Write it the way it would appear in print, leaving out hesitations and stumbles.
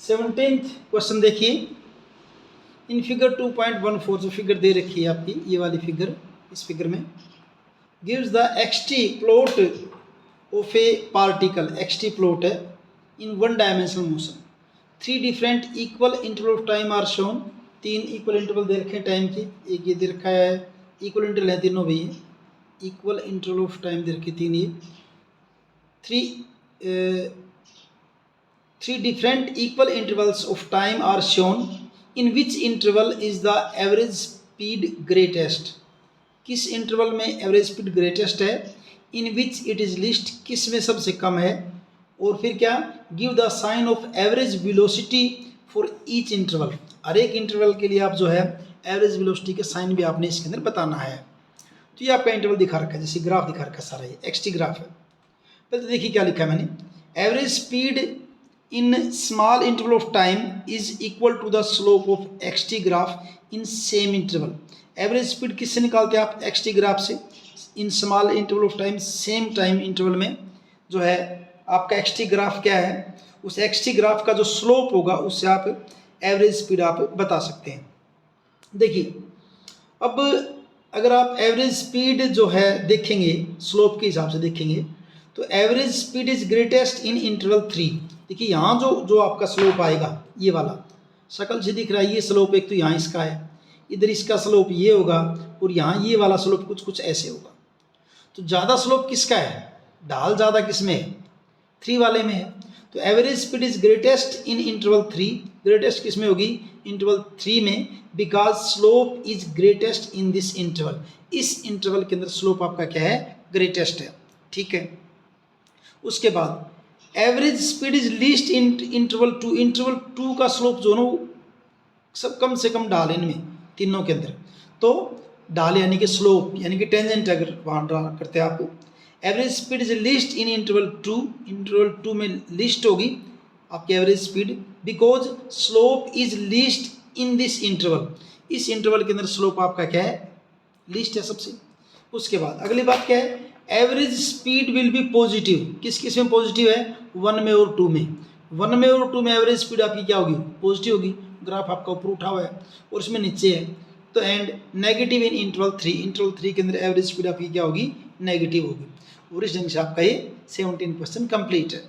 17th question देखिए। In figure 2.14 जो figure दे रखी है आपकी, ये वाली फिगर, इस फिगर में gives the x t plot of a particle, x t plot है in one dimensional motion. 3 different equal interval of time are shown. 3 equal interval दे रखे हैं टाइम के, एक ये दे रखा है, इक्वल इंटरवल है तीनों भी, इक्वल इंटरवल ऑफ टाइम दे रखी 3, ये 3 different equal intervals of time are shown. In which interval is the average speed greatest? किस इंटरवल में एवरेज स्पीड ग्रेटेस्ट है? In which it is least, किस में सबसे कम है? और फिर क्या, give the sign of average velocity for each interval. हर एक इंटरवल के लिए आप जो है एवरेज वेलोसिटी के साइन भी आपने इसके अंदर बताना है। तो ये आपका इंटरवल दिखा रखा है, जैसे ग्राफ दिखा रखा है सारा, ये एक्सटी ग्राफ है। पहले तो देखिए क्या लिखा है मैंने, average speed in small interval of time is equal to the slope of xt graph in same interval। Average speed किससे निकालते हैं आप? xt ग्राफ से। In small interval of time, same time interval में जो है आपका xt ग्राफ क्या है, उस xt ग्राफ का जो स्लोप होगा उससे आप एवरेज स्पीड आप बता सकते हैं। देखिए अब अगर आप एवरेज स्पीड जो है देखेंगे, स्लोप के हिसाब से देखेंगे, तो average speed is greatest in interval 3। देखिए यहाँ जो आपका स्लोप आएगा, ये वाला शक्ल से दिख रहा है, ये स्लोप एक तो यहाँ इसका है, इधर इसका स्लोप ये होगा, और यहाँ ये वाला स्लोप कुछ ऐसे होगा। तो ज़्यादा स्लोप किसका है? ढाल ज़्यादा किस में है? 3 वाले में है। तो average speed is greatest in interval 3। Greatest किस में होगी? इंटरवल 3 में, because slope is greatest in this interval. इस इंटरवल के अंदर स्लोप आपका क्या है? ग्रेटेस्ट है। ठीक है। उसके बाद average speed is least in interval 2। Interval 2 का स्लोप जो ना सब कम से कम ढाल इनमें तीनों के अंदर, तो ढाल यानी कि स्लोप यानी कि टेंजेंट अगर वहाँ ड्रा करते हैं आप, average speed is list in interval 2। Interval 2 में लिस्ट होगी आपकी average speed, because slope is list in this interval. इस इंटरवल के अंदर स्लोप आपका क्या है? लिस्ट है सबसे। उसके बाद अगली बात क्या है, average speed will be positive. किस में पॉजिटिव है? 1 में और 2 में। 1 में और 2 में एवरेज स्पीड आपकी क्या होगी? पॉजिटिव होगी। ग्राफ आपका ऊपर उठा हुआ है और इसमें नीचे है, तो and negative in interval 3। Interval 3 के अंदर एवरेज स्पीड आपकी क्या होगी? नेगेटिव होगी। और इस ढंग से आपका ये 17 क्वेश्चन कंप्लीट है।